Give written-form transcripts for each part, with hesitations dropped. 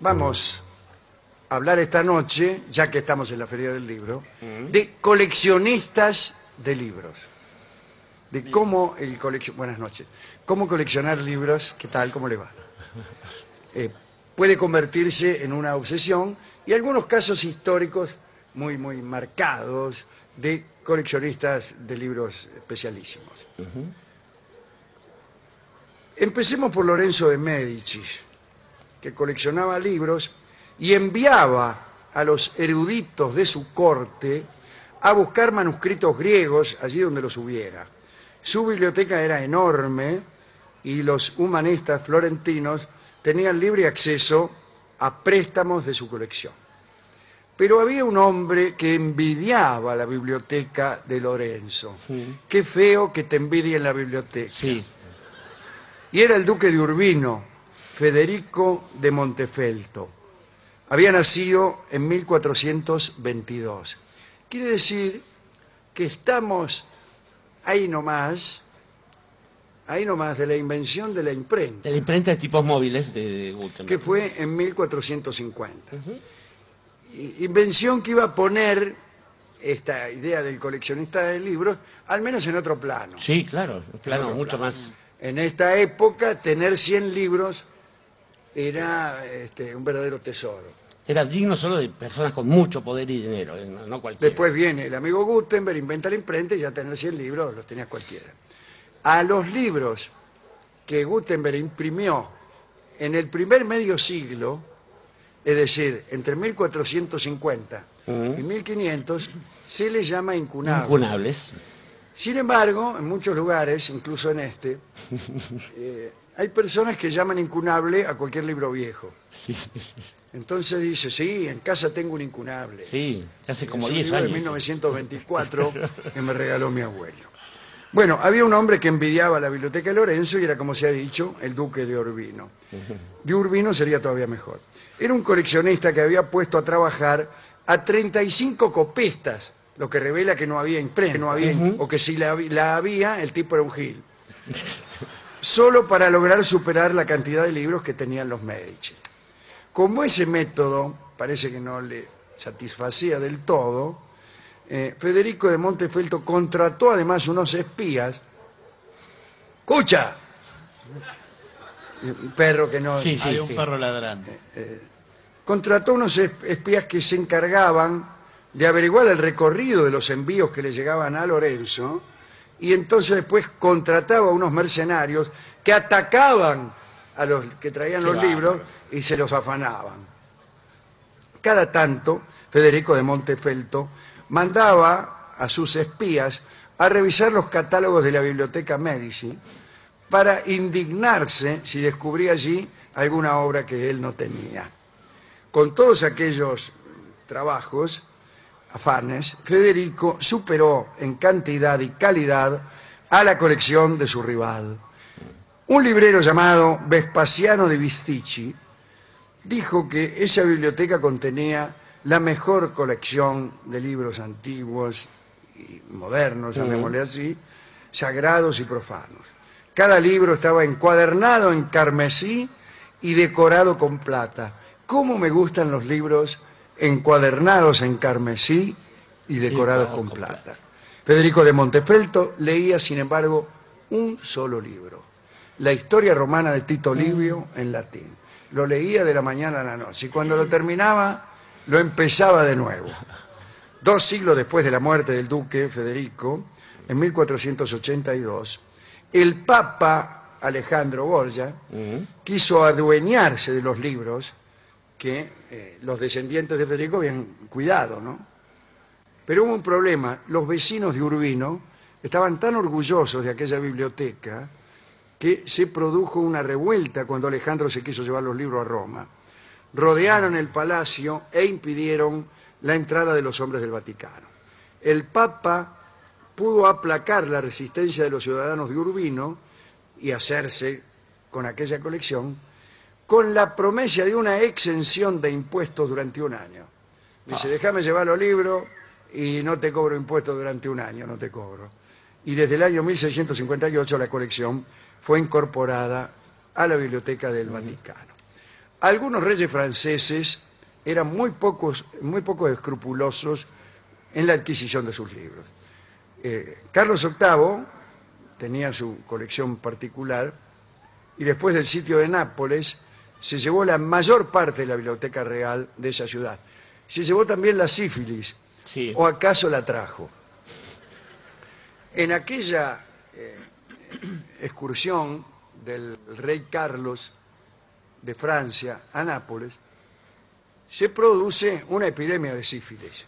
Vamos a hablar esta noche, ya que estamos en la Feria del Libro, de coleccionistas de libros. De cómo Buenas noches. Cómo coleccionar libros, ¿qué tal? ¿Cómo le va? Puede convertirse en una obsesión y algunos casos históricos muy marcados de coleccionistas de libros especialísimos. Empecemos por Lorenzo de Médicis, que coleccionaba libros y enviaba a los eruditos de su corte a buscar manuscritos griegos allí donde los hubiera. Su biblioteca era enorme y los humanistas florentinos tenían libre acceso a préstamos de su colección. Pero había un hombre que envidiaba la biblioteca de Lorenzo. Sí. Qué feo que te envidien la biblioteca. Sí. Y era el duque de Urbino, Federico de Montefeltro. Había nacido en 1422. Quiere decir que estamos ahí nomás de la invención de la imprenta. De la imprenta de tipos móviles de Gutenberg. Que fue en 1450. Invención que iba a poner esta idea del coleccionista de libros, al menos en otro plano. Sí, claro, mucho más. En esta época, tener 100 libros era un verdadero tesoro. Era digno solo de personas con mucho poder y dinero, no cualquiera. Después viene el amigo Gutenberg, inventa la imprenta y ya tener 100 libros los tenía cualquiera. A los libros que Gutenberg imprimió en el primer medio siglo, es decir, entre 1450 y 1500, se les llama incunables. Incunables. Sin embargo, en muchos lugares, incluso en hay personas que llaman incunable a cualquier libro viejo. Sí. Entonces dice, sí, en casa tengo un incunable. Sí, hace como 10 libro años. de 1924 que me regaló mi abuelo. Bueno, había un hombre que envidiaba la biblioteca de Lorenzo y era, como se ha dicho, el duque de Urbino. De Urbino sería todavía mejor. Era un coleccionista que había puesto a trabajar a 35 copistas, lo que revela que no había imprenta, o que si la había, el tipo era un gil. Solo para lograr superar la cantidad de libros que tenían los Medici. Como ese método parece que no le satisfacía del todo, Federico de Montefeltro contrató además unos espías. ¡Escucha! Un perro que no... Sí, Hay un perro ladrando. Contrató unos espías que se encargaban de averiguar el recorrido de los envíos que le llegaban a Lorenzo, y entonces después contrataba a unos mercenarios que atacaban a los que traían los libros y se los afanaban. Cada tanto, Federico de Montefeltro mandaba a sus espías a revisar los catálogos de la Biblioteca Medici para indignarse si descubría allí alguna obra que él no tenía. Con todos aquellos trabajos, afanes, Federico superó en cantidad y calidad a la colección de su rival. Un librero llamado Vespasiano de Bisticci dijo que esa biblioteca contenía la mejor colección de libros antiguos y modernos, llamémosle así, sagrados y profanos. Cada libro estaba encuadernado en carmesí y decorado con plata. ¿Cómo me gustan los libros encuadernados en carmesí y decorados con plata? Federico de Montefeltro leía, sin embargo, un solo libro, la historia romana de Tito Livio en latín. Lo leía de la mañana a la noche y cuando lo terminaba, lo empezaba de nuevo. 2 siglos después de la muerte del duque Federico, en 1482, el Papa Alejandro Borgia quiso adueñarse de los libros que los descendientes de Federico habían cuidado, ¿no? Pero hubo un problema. Los vecinos de Urbino estaban tan orgullosos de aquella biblioteca que se produjo una revuelta cuando Alejandro se quiso llevar los libros a Roma. Rodearon el palacio e impidieron la entrada de los hombres del Vaticano. El Papa pudo aplacar la resistencia de los ciudadanos de Urbino y hacerse con aquella colección con la promesa de una exención de impuestos durante un año. Dice, déjame llevar los libros y no te cobro impuestos durante un año, no te cobro. Y desde el año 1658 la colección fue incorporada a la Biblioteca del Vaticano. Algunos reyes franceses eran muy poco escrupulosos en la adquisición de sus libros. Carlos VIII tenía su colección particular y después del sitio de Nápoles se llevó la mayor parte de la biblioteca real de esa ciudad. Se llevó también la sífilis, Sí. o acaso la trajo. En aquella excursión del rey Carlos de Francia a Nápoles, se produce una epidemia de sífilis.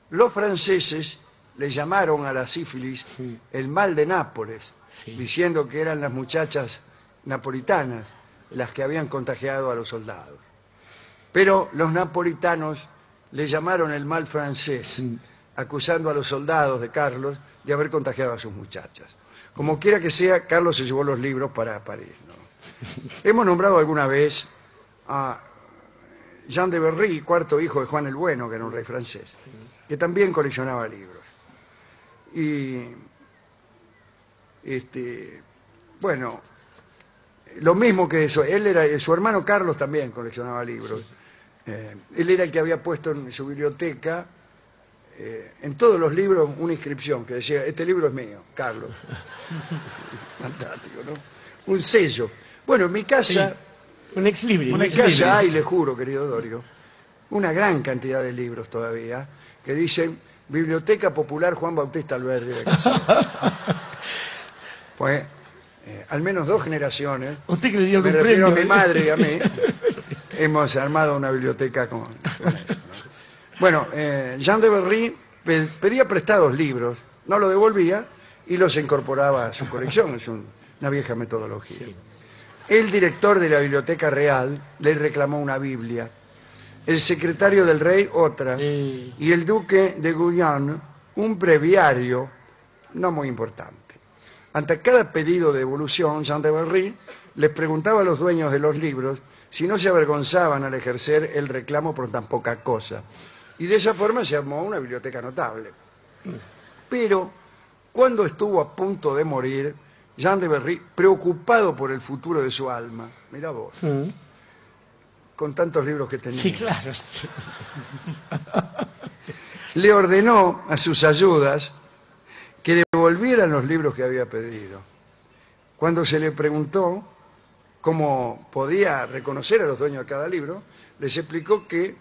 Los franceses le llamaron a la sífilis el mal de Nápoles, Sí. diciendo que eran las muchachas napolitanas las que habían contagiado a los soldados. Pero los napolitanos le llamaron el mal francés, acusando a los soldados de Carlos de haber contagiado a sus muchachas. Como quiera que sea, Carlos se llevó los libros para París, ¿no? Hemos nombrado alguna vez a Jean de Berry, cuarto hijo de Juan el Bueno, que era un rey francés, que también coleccionaba libros. Y, bueno, lo mismo que eso, su hermano Carlos también coleccionaba libros. Él era el que había puesto en su biblioteca, en todos los libros, una inscripción que decía: este libro es mío, Carlos. Fantástico, ¿no? Un sello. Bueno, en mi casa... Sí. Un ex libris. En mi casa hay, le juro, querido Dorio, una gran cantidad de libros todavía que dicen Biblioteca Popular Juan Bautista Alberdi de Casal. Pues, al menos 2 generaciones, Usted que le dio me algún refiero premio. a mi madre y a mí, hemos armado una biblioteca con eso, ¿no? Bueno, Jean de Berry pedía prestados libros, no los devolvía y los incorporaba a su colección. Es una vieja metodología. Sí. El director de la Biblioteca Real le reclamó una Biblia, el secretario del rey otra, Sí. y el duque de Guyane un breviario no muy importante. Ante cada pedido de devolución, Jean de Berry les preguntaba a los dueños de los libros si no se avergonzaban al ejercer el reclamo por tan poca cosa. Y de esa forma se armó una biblioteca notable. Pero cuando estuvo a punto de morir, Jean de Berry, preocupado por el futuro de su alma, mira vos, con tantos libros que tenía, Sí, claro. le ordenó a sus ayudas que devolvieran los libros que había pedido. Cuando se le preguntó cómo podía reconocer a los dueños de cada libro, les explicó que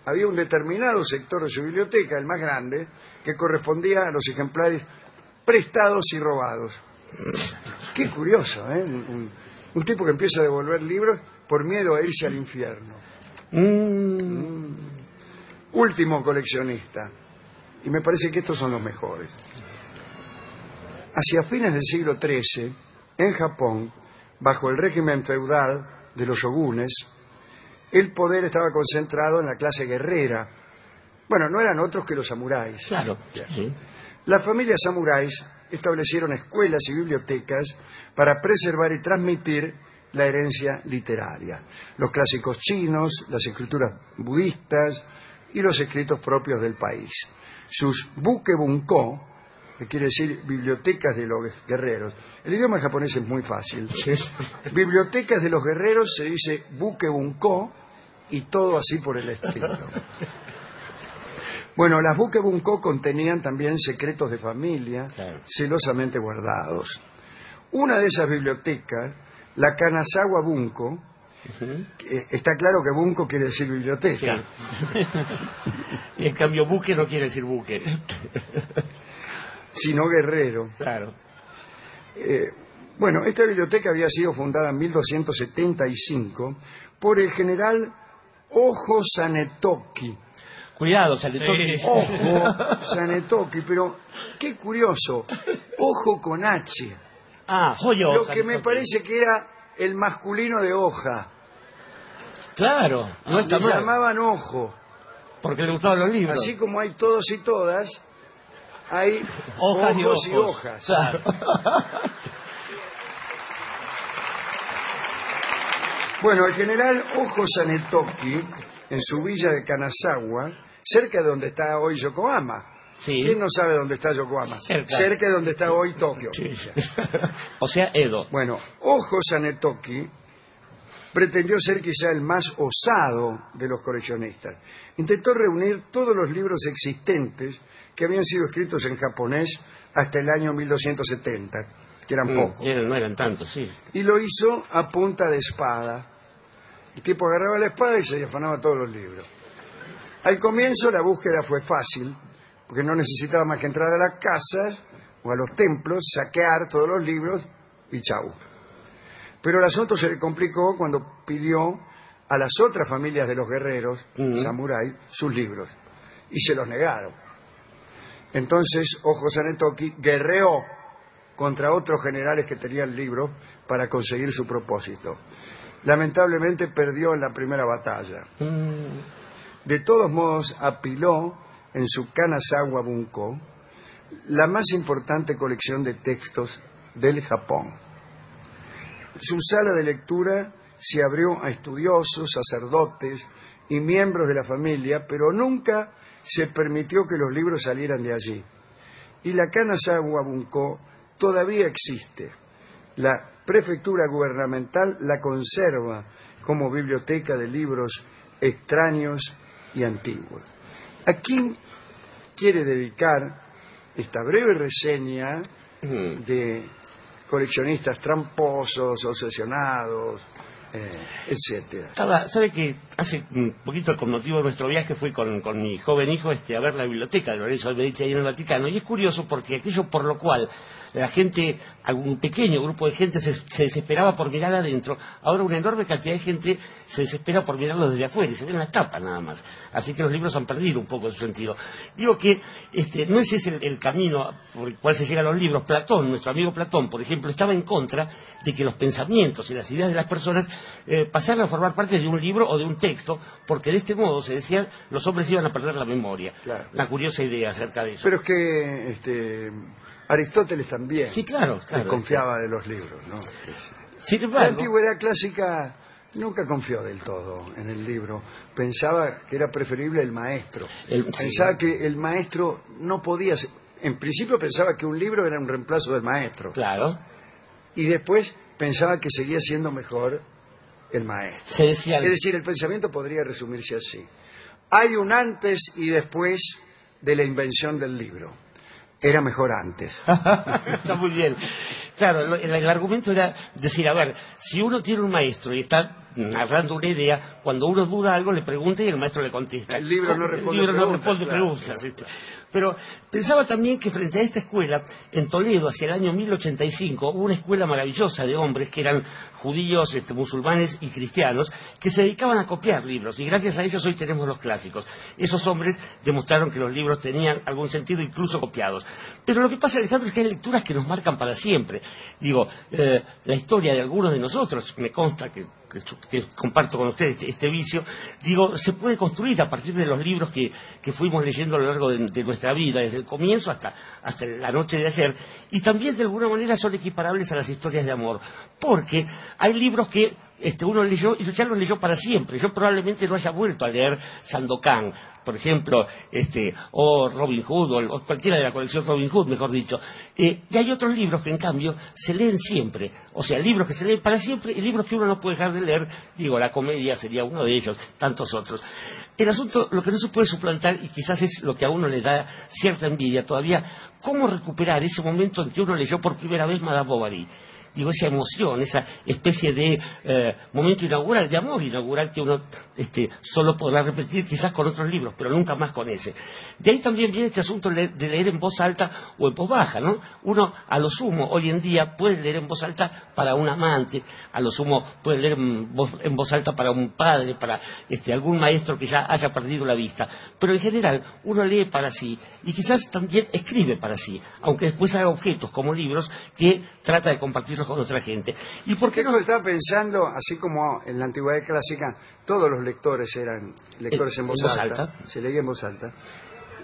había un determinado sector de su biblioteca, el más grande, que correspondía a los ejemplares prestados y robados. Qué curioso, ¿eh? Un tipo que empieza a devolver libros por miedo a irse al infierno. Último coleccionista. Y me parece que estos son los mejores. Hacia fines del siglo XIII, en Japón, bajo el régimen feudal de los shogunes, el poder estaba concentrado en la clase guerrera. Bueno, no eran otros que los samuráis. Claro. Sí. Las familias samuráis establecieron escuelas y bibliotecas para preservar y transmitir la herencia literaria. Los clásicos chinos, las escrituras budistas y los escritos propios del país. Sus bukebunko, que quiere decir bibliotecas de los guerreros. El idioma japonés es muy fácil. Bibliotecas de los guerreros se dice bukebunko y todo así por el estilo. Bueno, las bukebunko contenían también secretos de familia, Claro. celosamente guardados. Una de esas bibliotecas, la Kanazawa Bunko, está claro que bunko quiere decir biblioteca. Sí. Y en cambio buque no quiere decir buque. Sino guerrero. Claro. Bueno, esta biblioteca había sido fundada en 1275 por el general Ojo Sanetoki. Cuidado, Sanetoki. Sí. Ojo Sanetoki, pero qué curioso, Ojo con H. Ah, Joyo. Lo que me parece que era el masculino de hoja. Claro, no está Le mal. llamaban Ojo. Porque le gustaban los libros. Así como hay todos y todas, hay Hojas y ojos y ojos. hojas. Claro. Bueno, el general Ojo Sanetoki, en su villa de Kanazawa, cerca de donde está hoy Yokohama. Sí. ¿Quién no sabe dónde está Yokohama? Cerca. de donde está hoy Tokio. Sí. O sea, Edo. Bueno, Ojo Sanetoki pretendió ser quizá el más osado de los coleccionistas. Intentó reunir todos los libros existentes que habían sido escritos en japonés hasta el año 1270, que eran pocos. No eran tantos, sí. Y lo hizo a punta de espada. El tipo agarraba la espada y se afanaba todos los libros. Al comienzo la búsqueda fue fácil, porque no necesitaba más que entrar a las casas o a los templos, saquear todos los libros y chau. Pero el asunto se le complicó cuando pidió a las otras familias de los guerreros, samurái, sus libros. Y se los negaron. Entonces Ojo Sanetoki guerreó contra otros generales que tenían libros para conseguir su propósito. Lamentablemente perdió en la primera batalla. De todos modos, apiló en su Kanazawa Bunko la más importante colección de textos del Japón. Su sala de lectura se abrió a estudiosos, sacerdotes y miembros de la familia, pero nunca se permitió que los libros salieran de allí. Y la Kanazawa Bunko todavía existe. La prefectura gubernamental la conserva como biblioteca de libros extraños y antiguos. ¿A quién quiere dedicar esta breve reseña de coleccionistas tramposos, obsesionados, etcétera? ¿Sabe que hace un poquito, con motivo de nuestro viaje, fui con mi joven hijo a ver la biblioteca de Lorenzo de Medici ahí en el Vaticano? Y es curioso porque aquello por lo cual la gente, algún pequeño grupo de gente se desesperaba por mirar adentro, ahora una enorme cantidad de gente se desespera por mirarlo desde afuera y se ven las tapas nada más. Así que los libros han perdido un poco su sentido. Digo que no ese es el camino por el cual se llega a los libros. Platón, nuestro amigo Platón, por ejemplo, estaba en contra de que los pensamientos y las ideas de las personas pasaran a formar parte de un libro o de un texto, porque de este modo, se decía, los hombres iban a perder la memoria. Claro. Una curiosa idea acerca de eso. Pero es que Aristóteles también confiaba de los libros, ¿no? Sin embargo, la antigüedad clásica nunca confió del todo en el libro. Pensaba que era preferible el maestro. Pensaba que el maestro no podía ser. En principio pensaba que un libro era un reemplazo del maestro. Claro. Y después pensaba que seguía siendo mejor el maestro. Se decía... Es decir, el pensamiento podría resumirse así. Hay un antes y después de la invención del libro. Era mejor antes. Está muy bien. Claro, el argumento era decir, a ver, si uno tiene un maestro y está narrando una idea, cuando uno duda algo le pregunta y el maestro le contesta. El libro no responde preguntas. Pero pensaba también que frente a esta escuela, en Toledo, hacia el año 1085, hubo una escuela maravillosa de hombres que eran judíos, musulmanes y cristianos, que se dedicaban a copiar libros, y gracias a ellos hoy tenemos los clásicos. Esos hombres demostraron que los libros tenían algún sentido, incluso copiados. Pero lo que pasa, Alejandro, es que hay lecturas que nos marcan para siempre. Digo, la historia de algunos de nosotros, me consta que comparto con ustedes este vicio, digo, se puede construir a partir de los libros que fuimos leyendo a lo largo de nuestra vida, desde el comienzo hasta la noche de ayer, y también de alguna manera son equiparables a las historias de amor, porque hay libros que uno leyó y ya los leyó para siempre. Yo probablemente no haya vuelto a leer Sandokan, por ejemplo, o Robin Hood, o cualquiera de la colección Robin Hood, mejor dicho. Y hay otros libros que, en cambio, se leen siempre. O sea, libros que se leen para siempre y libros que uno no puede dejar de leer. Digo, la comedia sería uno de ellos, tantos otros. El asunto, lo que no se puede suplantar, y quizás es lo que a uno le da cierta envidia todavía, cómo recuperar ese momento en que uno leyó por primera vez Madame Bovary. Digo, esa emoción, esa especie de momento inaugural, de amor inaugural, que uno solo podrá repetir quizás con otros libros, pero nunca más con ese. De ahí también viene este asunto de leer en voz alta o en voz baja, ¿no? Uno, a lo sumo, hoy en día puede leer en voz alta para un amante, a lo sumo puede leer en voz alta para un padre, para algún maestro que ya haya perdido la vista. Pero en general, uno lee para sí y quizás también escribe para sí, aunque después haga objetos como libros que trata de compartirlos con otra gente. ¿Y por qué no? Estaba pensando, así como en la antigüedad clásica todos los lectores eran lectores en voz alta, se leía en voz alta.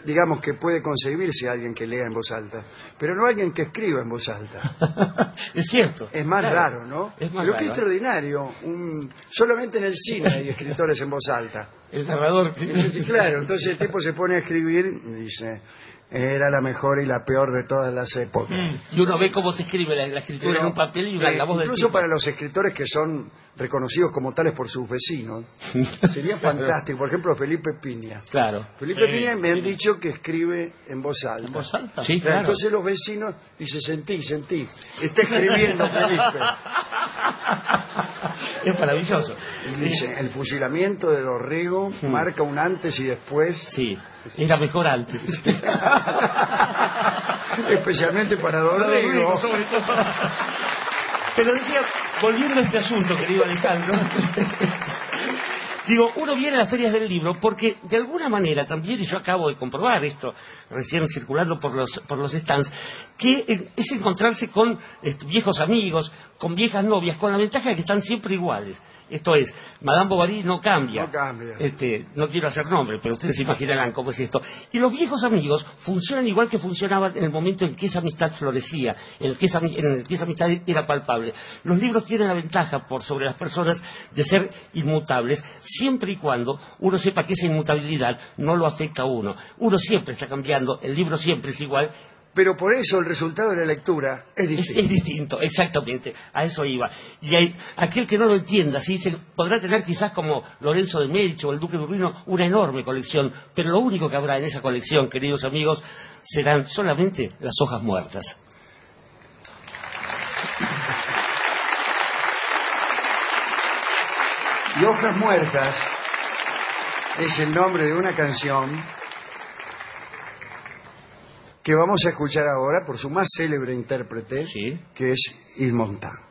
Digamos que puede concebirse alguien que lea en voz alta, pero no alguien que escriba en voz alta. Es cierto. Es más raro, ¿no? Es más pero raro, qué extraordinario. Solamente en el cine hay escritores en voz alta. El narrador. Claro, entonces el tipo se pone a escribir y dice: era la mejor y la peor de todas las épocas. Y uno ve cómo se escribe la escritura Pero, en un papel y la voz del incluso tipo. para los escritores que son reconocidos como tales por sus vecinos, sería fantástico. Por ejemplo, Felipe Piña. Claro. Felipe Piña me han dicho que escribe en voz alta. ¿En voz alta? Sí, claro. Entonces los vecinos dicen, sentí. Está escribiendo Felipe. Es maravilloso. Y dice, el fusilamiento de Dorrego marca un antes y después. Sí, era mejor antes. Especialmente para Dorrego. Sobre todo. Pero decía, volviendo a este asunto, querido Alejandro, digo, uno viene a las ferias del libro porque de alguna manera también, y yo acabo de comprobar esto, recién circulando por los stands, que es encontrarse con viejos amigos, con viejas novias, con la ventaja de que están siempre iguales. Esto es, Madame Bovary no cambia. No cambia. No quiero hacer nombre, pero ustedes se imaginarán cómo es esto. Y los viejos amigos funcionan igual que funcionaban en el momento en que esa amistad florecía, en el que esa amistad era palpable. Los libros tienen la ventaja, por sobre las personas, de ser inmutables, siempre y cuando uno sepa que esa inmutabilidad no lo afecta a uno. Uno siempre está cambiando, el libro siempre es igual. Pero por eso el resultado de la lectura es distinto. Es distinto, exactamente, a eso iba. Y aquel que no lo entienda, ¿sí? Podrá tener quizás como Lorenzo de Medici o el Duque de Urbino una enorme colección, pero lo único que habrá en esa colección, queridos amigos, serán solamente las hojas muertas. Y Hojas Muertas es el nombre de una canción que vamos a escuchar ahora por su más célebre intérprete, Sí. que es Yves Montand.